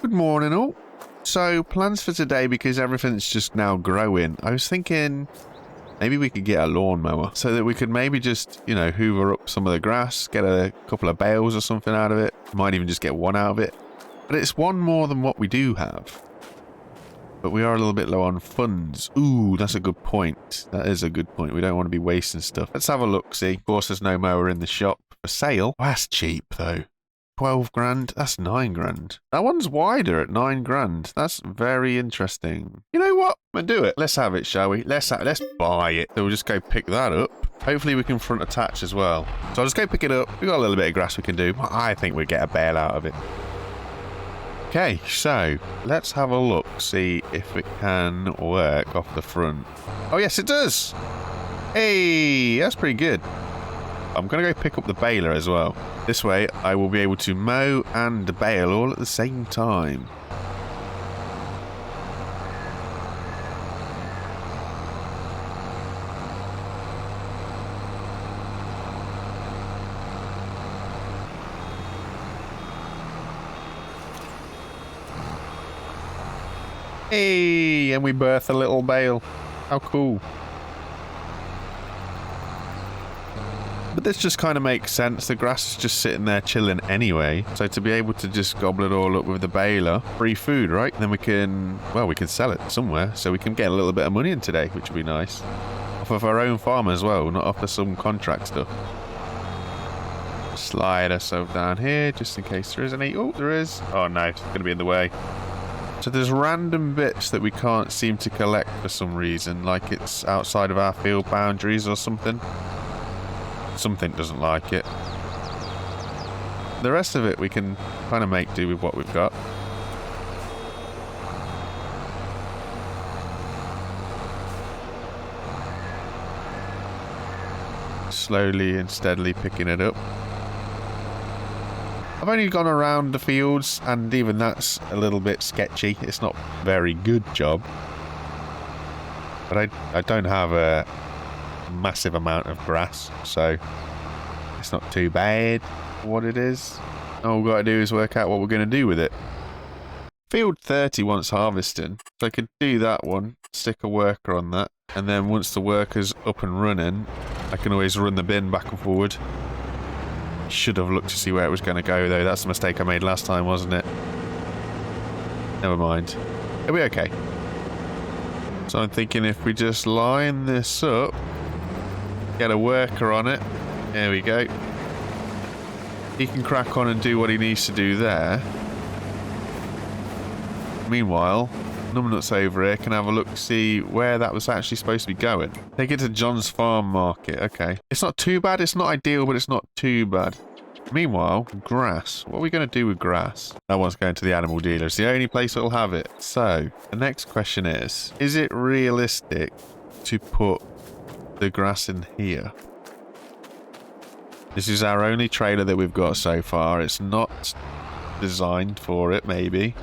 Good morning, all. So, plans for today, because everything's just now growing. I was thinking maybe we could get a lawnmower so that we could maybe just, hoover up some of the grass, get a couple of bales or something out of it. Might even just get one out of it. But it's one more than what we do have. But we are a little bit low on funds. Ooh, that's a good point. That is a good point. We don't want to be wasting stuff. Let's have a look-see. Of course, there's no mower in the shop for sale. Oh, that's cheap, though. 12 grand? That's 9 grand. That one's wider at 9 grand. That's very interesting. You know what? I'm gonna do it. Let's have it, shall we? Let's buy it. So we'll just go pick that up. Hopefully we can front attach as well. So I'll just go pick it up. We've got a little bit of grass we can do. I think we'll get a bale out of it. Okay, so let's have a look, see if it can work off the front. Oh yes, it does. Hey, that's pretty good. I'm going to go pick up the baler as well. This way, I will be able to mow and bale all at the same time. Hey, and we birth a little bale. How cool. But this just kind of makes sense. The grass is just sitting there chilling anyway. So to be able to just gobble it all up with the baler, free food, right? Then we can sell it somewhere. So we can get a little bit of money in today, which would be nice. Off of our own farm as well, not off of some contract stuff. Slide ourselves down here, just in case there is any. Oh, there is. Oh no, it's going to be in the way. So there's random bits that we can't seem to collect for some reason, like it's outside of our field boundaries or something. Something doesn't like it. The rest of it we can kind of make do with what we've got. Slowly and steadily picking it up. I've only gone around the fields, and even that's a little bit sketchy. It's not a very good job. But I don't have a massive amount of grass, so it's not too bad for what it is. All we've got to do is work out what we're going to do with it. Field 30 wants harvesting, so I could do that one, stick a worker on that, and then once the worker's up and running, I can always run the bin back and forward. Should have looked to see where it was going to go, though. That's the mistake I made last time, wasn't it? Never mind. It'll be okay. So I'm thinking if we just line this up, get a worker on it. There we go. He can crack on and do what he needs to do there. Meanwhile, Numbnuts over here can have a look, see where that was actually supposed to be going. Take it to John's farm market. Okay. It's not too bad. It's not ideal, but it's not too bad. Meanwhile, grass. What are we going to do with grass? That one's going to the animal dealer. It's the only place that'll have it. So, the next question is it realistic to put the grass in here? This is our only trailer that we've got so far. It's not designed for it, maybe.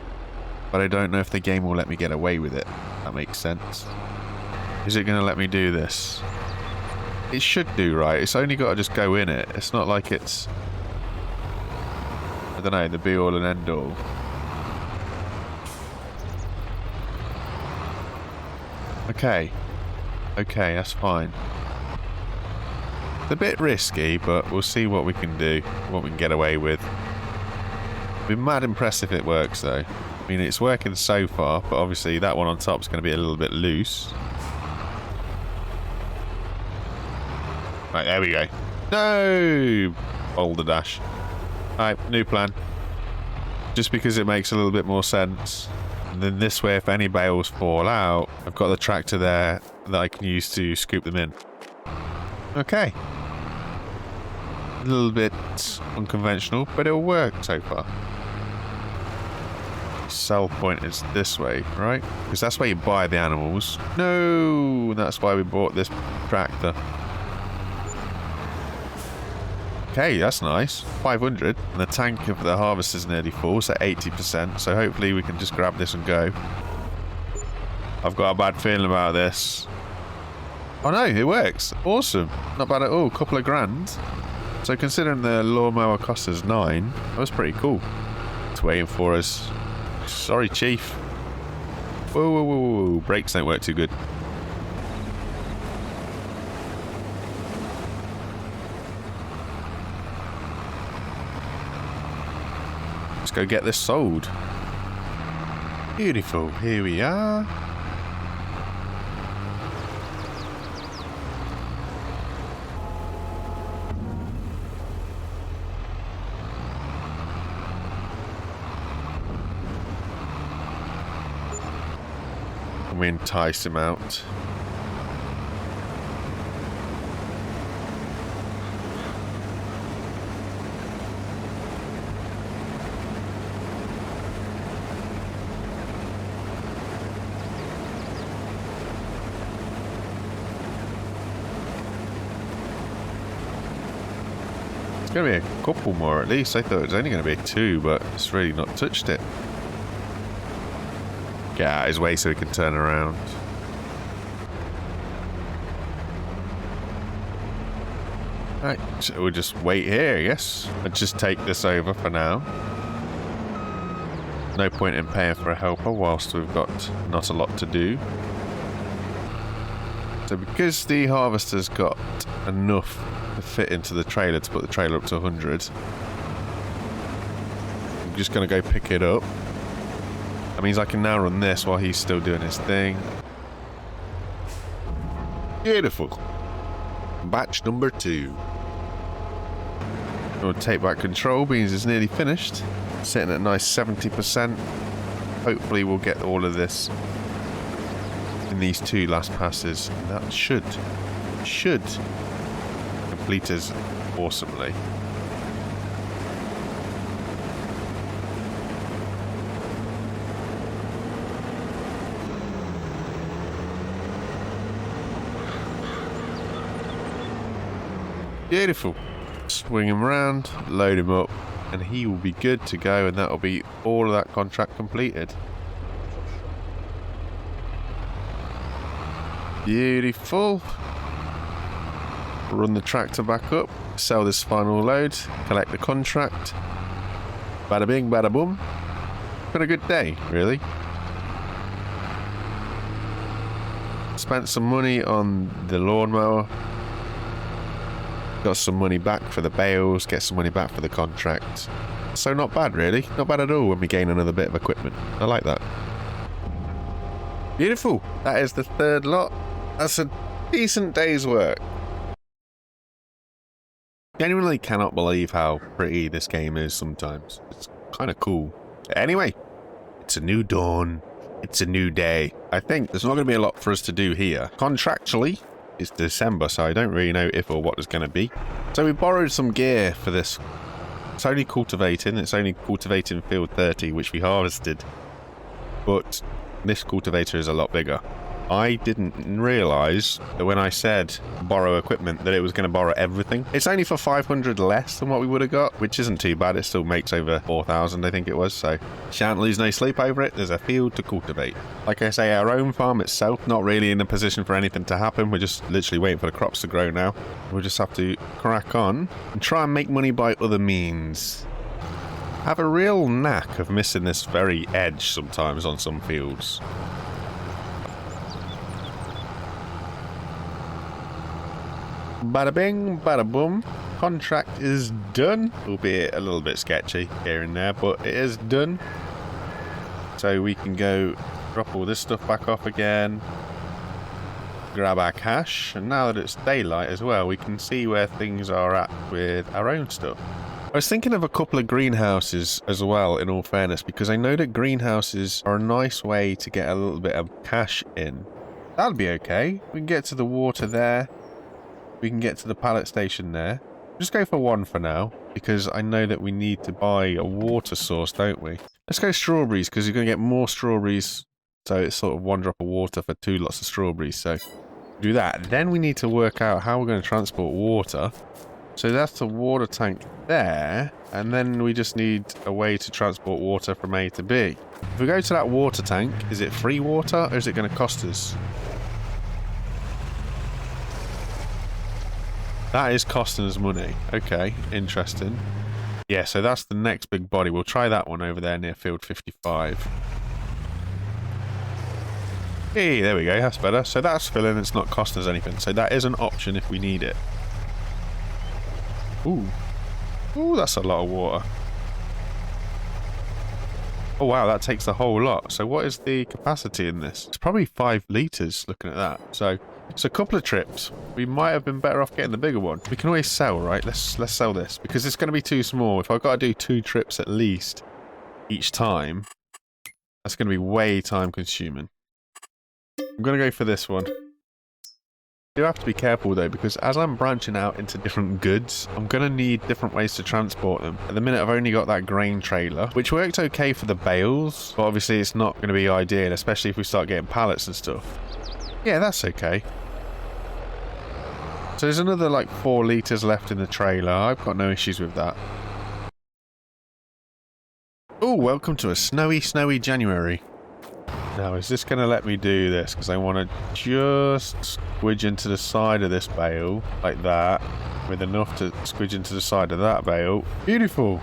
But I don't know if the game will let me get away with it. That makes sense. Is it going to let me do this? It should do, right? It's only got to just go in it. It's not like it's, I don't know, the be-all and end-all. Okay. Okay, that's fine. It's a bit risky, but we'll see what we can do, what we can get away with. I'd be mad impressed if it works, though. I mean, it's working so far, but obviously that one on top is going to be a little bit loose. Right, there we go. No! Boulder dash. Alright, new plan. Just because it makes a little bit more sense. And then this way, if any bales fall out, I've got the tractor there that I can use to scoop them in. Okay. A little bit unconventional, but it'll work so far. Sell point is this way, right? Because that's where you buy the animals. No! That's why we bought this tractor. Okay, that's nice. 500. And the tank of the harvest is nearly full, so 80%. So hopefully we can just grab this and go. I've got a bad feeling about this. Oh no, it works. Awesome. Not bad at all. Couple of grand. So considering the lawnmower cost us 9, that was pretty cool. It's waiting for us. Sorry, Chief. Whoa, whoa, whoa, whoa. Brakes don't work too good. Let's go get this sold. Beautiful. Here we are. And we entice him out. It's going to be a couple more at least. I thought it was only going to be 2, but it's really not touched it. Get out of his way so he can turn around. Right, so we'll just wait here, I guess. And just take this over for now. No point in paying for a helper whilst we've got not a lot to do. So because the harvester's got enough to fit into the trailer to put the trailer up to 100, I'm just going to go pick it up. That means I can now run this while he's still doing his thing. Beautiful. Batch number 2. We'll take back control, means it's nearly finished. Sitting at a nice 70%. Hopefully we'll get all of this in these 2 last passes. And that should complete us awesomely. Beautiful. Swing him round, load him up, and he will be good to go, and that'll be all of that contract completed. Beautiful. Run the tractor back up, sell this final load, collect the contract. Bada bing, bada boom. Been a good day, really. Spent some money on the lawnmower. Got some money back for the bales, get some money back for the contract. So not bad, really. Not bad at all when we gain another bit of equipment. I like that. Beautiful. That is the 3rd lot. That's a decent day's work. Genuinely cannot believe how pretty this game is sometimes. It's kind of cool. Anyway, it's a new dawn. It's a new day. I think there's not going to be a lot for us to do here. Contractually, it's December, so I don't really know if or what it's going to be. So we borrowed some gear for this. It's only cultivating. It's only cultivating field 30, which we harvested. But this cultivator is a lot bigger. I didn't realise that when I said borrow equipment that it was going to borrow everything. It's only for 500 less than what we would have got, which isn't too bad. It still makes over 4,000, I think it was, so shan't lose no sleep over it. There's a field to cultivate. Like I say, our own farm itself, not really in a position for anything to happen. We're just literally waiting for the crops to grow now. We'll just have to crack on and try and make money by other means. I have a real knack of missing this very edge sometimes on some fields. Bada bing, bada boom. Contract is done, albeit a little bit sketchy here and there, but it is done. So we can go drop all this stuff back off again, grab our cash, and now that it's daylight as well, we can see where things are at with our own stuff. I was thinking of a couple of greenhouses as well, in all fairness, because I know that greenhouses are a nice way to get a little bit of cash in. That'll be okay. We can get to the water there. We can get to the pallet station there. Just go for 1 for now, because I know that we need to buy a water source, don't we? Let's go strawberries, because you're going to get more strawberries. So it's sort of 1 drop of water for 2 lots of strawberries. So do that. Then we need to work out how we're going to transport water. So that's the water tank there. And then we just need a way to transport water from A to B. If we go to that water tank, is it free water or is it going to cost us? That is costing us money. Okay, interesting. Yeah, so that's the next big body. We'll try that one over there near field 55. Hey, there we go. That's better. So that's filling. It's not costing us anything. So that is an option if we need it. Ooh. Ooh, that's a lot of water. Oh, wow, that takes the whole lot. So what is the capacity in this? It's probably 5 litres looking at that. So it's a couple of trips. We might have been better off getting the bigger one. We can always sell, right? Let's sell this because it's going to be too small. If I've got to do 2 trips at least each time, that's going to be way time consuming. I'm going to go for this one. I do have to be careful though, because as I'm branching out into different goods, I'm going to need different ways to transport them. At the minute, I've only got that grain trailer, which worked okay for the bales, but obviously it's not going to be ideal, especially if we start getting pallets and stuff. Yeah, that's okay. So there's another like 4 litres left in the trailer. I've got no issues with that. Oh, welcome to a snowy, snowy January. Now, is this going to let me do this? Because I want to just squidge into the side of this bale, like that, with enough to squidge into the side of that bale. Beautiful!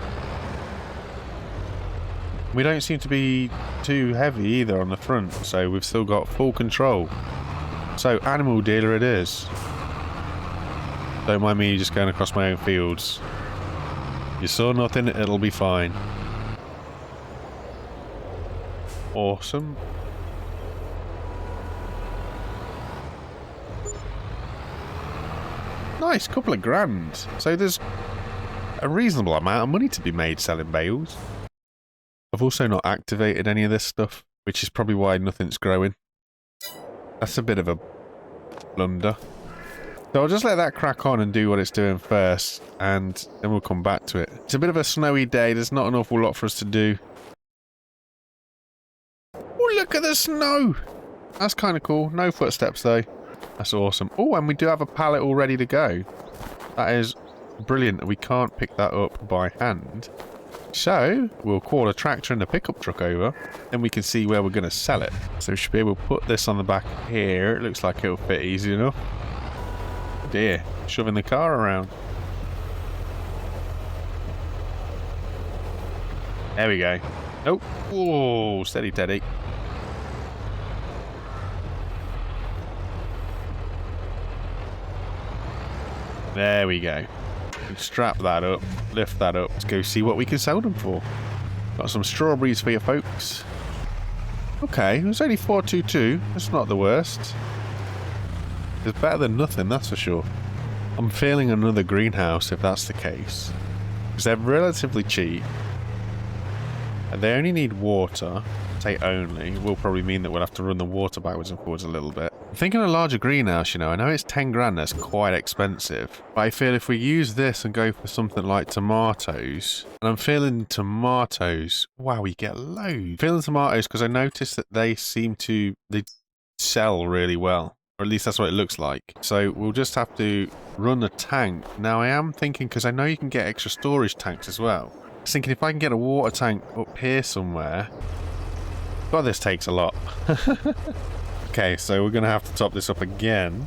We don't seem to be too heavy either on the front, so we've still got full control. So, animal dealer it is. Don't mind me just going across my own fields. You saw nothing, it'll be fine. Awesome. Nice, couple of grand. So there's a reasonable amount of money to be made selling bales. I've also not activated any of this stuff, which is probably why nothing's growing. That's a bit of a blunder. So I'll just let that crack on and do what it's doing first, and then we'll come back to it. It's a bit of a snowy day, there's not an awful lot for us to do. Oh, look at the snow! That's kind of cool. No footsteps though. That's awesome. Oh, and we do have a pallet all ready to go. That is brilliant. We can't pick that up by hand. So, we'll call a tractor and a pickup truck over, and we can see where we're going to sell it. So we should be able to put this on the back here. It looks like it'll fit easy enough. Oh dear, shoving the car around. There we go. Nope. Whoa, steady Teddy. There we go. Strap that up, lift that up. Let's go see what we can sell them for. Got some strawberries for you folks. Okay, it was only 422. That's not the worst. It's better than nothing, that's for sure. I'm feeling another greenhouse if that's the case. Because they're relatively cheap. And they only need water. Say only. Will probably mean that we'll have to run the water backwards and forwards a little bit. I'm thinking a larger greenhouse, you know. I know it's 10 grand, that's quite expensive. But I feel if we use this and go for something like tomatoes, and I'm feeling tomatoes, wow, we get loads. Feeling tomatoes because I noticed that they sell really well. Or at least that's what it looks like. So we'll just have to run a tank. Now I am thinking, because I know you can get extra storage tanks as well. I was thinking if I can get a water tank up here somewhere. God, this takes a lot. Okay, so we're going to have to top this up again.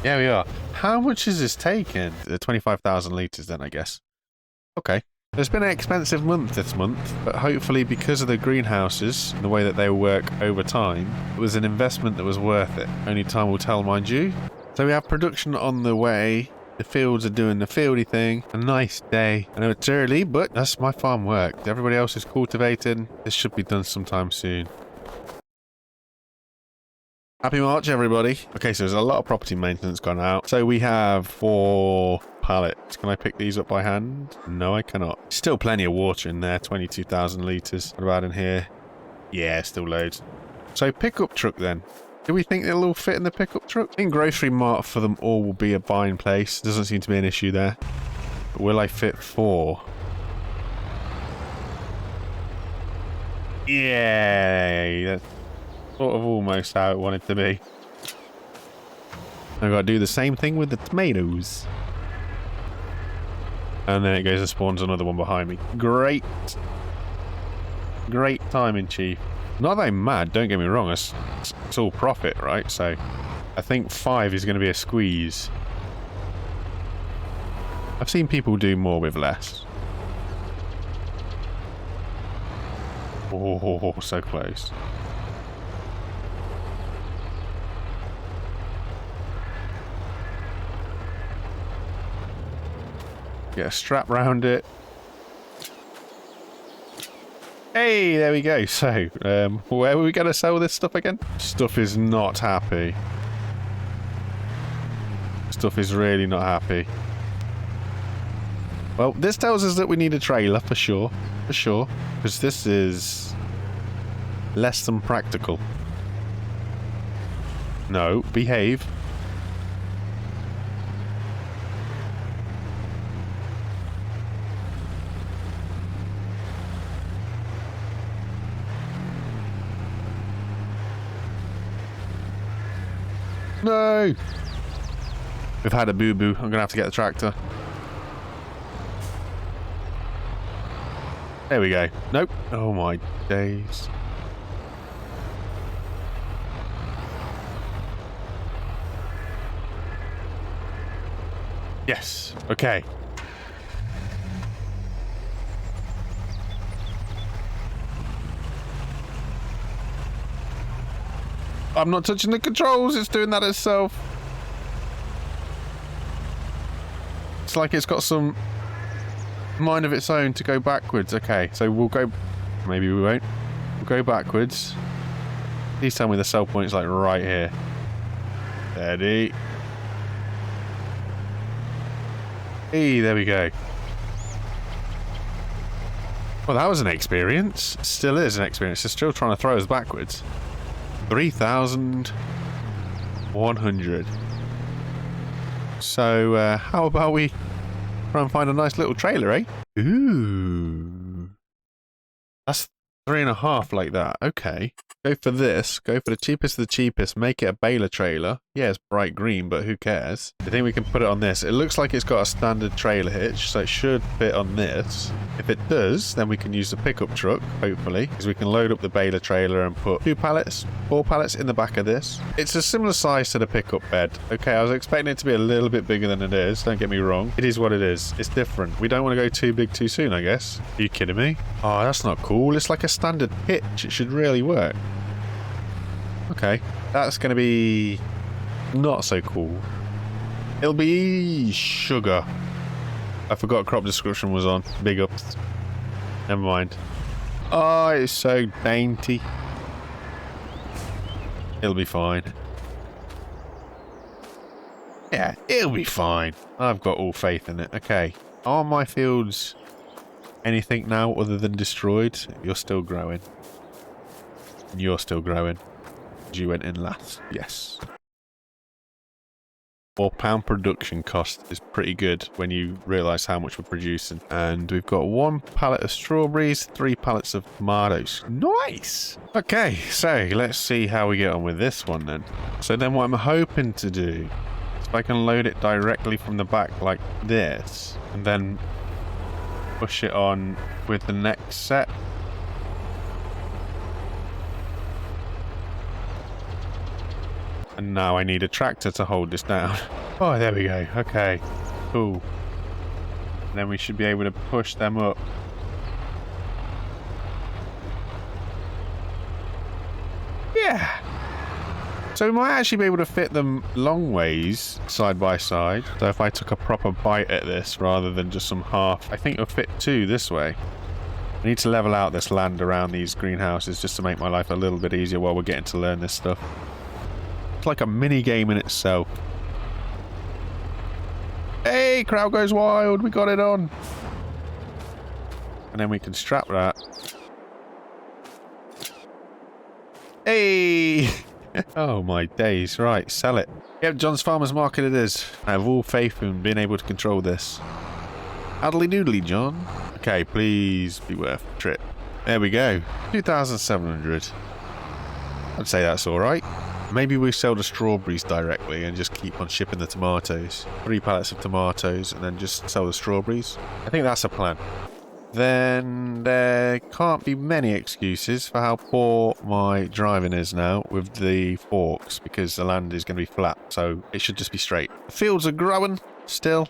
Yeah, we are. How much is this taking? 25,000 litres then, I guess. Okay. It's been an expensive month this month, but hopefully because of the greenhouses and the way that they work over time, it was an investment that was worth it. Only time will tell, mind you. So we have production on the way. The fields are doing the fieldy thing. A nice day. I know it's early, but that's my farm work. Everybody else is cultivating. This should be done sometime soon. Happy March, everybody. Okay, so there's a lot of property maintenance gone out. So we have 4 pallets. Can I pick these up by hand? No, I cannot. Still plenty of water in there. 22,000 litres. What about in here? Yeah, still loads. So pickup truck then. Do we think it'll all fit in the pickup truck? I think grocery mart for them all will be a buying place. Doesn't seem to be an issue there. But will I fit 4? Yay! That's sort of almost how it wanted to be. I've got to do the same thing with the tomatoes. And then it goes and spawns another one behind me. Great. Great timing, Chief. Not that I'm mad, don't get me wrong. It's all profit, right? So I think 5 is going to be a squeeze. I've seen people do more with less. Oh, so close. Get a strap round it. Hey, there we go. So, where are we going to sell this stuff again? Stuff is not happy. Stuff is really not happy. Well, this tells us that we need a trailer for sure. For sure. Because this is less than practical. No, behave. No! We've had a boo-boo. I'm going to have to get the tractor. There we go. Nope. Oh my days. Yes. Okay. I'm not touching the controls. It's doing that itself. It's like it's got some mind of its own to go backwards. Okay, so we'll go... Maybe we won't. We'll go backwards. Please tell me the sell point's like right here. Steady. Hey, there we go. Well, that was an experience. Still is an experience. It's still trying to throw us backwards. 3,100. So, how about we try and find a nice little trailer, eh? Ooh. That's 3.5 like that. Okay. Go for this. Go for the cheapest of the cheapest. Make it a baler trailer. Yeah, it's bright green, but who cares? I think we can put it on this. It looks like it's got a standard trailer hitch, so it should fit on this. If it does, then we can use the pickup truck, hopefully, because we can load up the baler trailer and put 4 pallets in the back of this. It's a similar size to the pickup bed. Okay, I was expecting it to be a little bit bigger than it is. Don't get me wrong. It is what it is. It's different. We don't want to go too big too soon, I guess. Are you kidding me? Oh, that's not cool. It's like a standard hitch. It should really work. Okay, that's going to be not so cool. It'll be sugar. I forgot crop description was on. Big ups. Never mind. Oh, it's so dainty. It'll be fine. Yeah, it'll be fine. I've got all faith in it. Okay. Are my fields anything now other than destroyed? You're still growing. You're still growing. You went in last. Yes. £4 production cost is pretty good when you realise how much we're producing. And we've got 1 pallet of strawberries, 3 pallets of tomatoes. Nice! Okay, so let's see how we get on with this one then. So then what I'm hoping to do is if I can load it directly from the back like this, and then push it on with the next set. And now I need a tractor to hold this down. Oh, there we go. Okay. Cool. And then we should be able to push them up. Yeah. So we might actually be able to fit them long ways, side by side. So if I took a proper bite at this rather than just some half, I think it'll fit 2 this way. I need to level out this land around these greenhouses just to make my life a little bit easier while we're getting to learn this stuff. It's like a mini game in itself. Hey, crowd goes wild. We got it on. And then we can strap that. Hey! Oh my days. Right, sell it. Yep, John's Farmer's Market it is. I have all faith in being able to control this. Addly doodly, John. Okay, please be worth the trip. There we go. 2,700. I'd say that's alright. Maybe we sell the strawberries directly and just keep on shipping the tomatoes. 3 pallets of tomatoes and then just sell the strawberries. I think that's a plan. Then there can't be many excuses for how poor my driving is now with the forks because the land is going to be flat, so it should just be straight. The fields are growing still.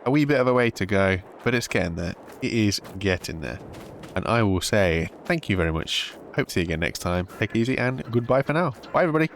A wee bit of a way to go, but it's getting there. It is getting there. And I will say thank you very much. Hope to see you again next time. Take it easy and goodbye for now. Bye, everybody.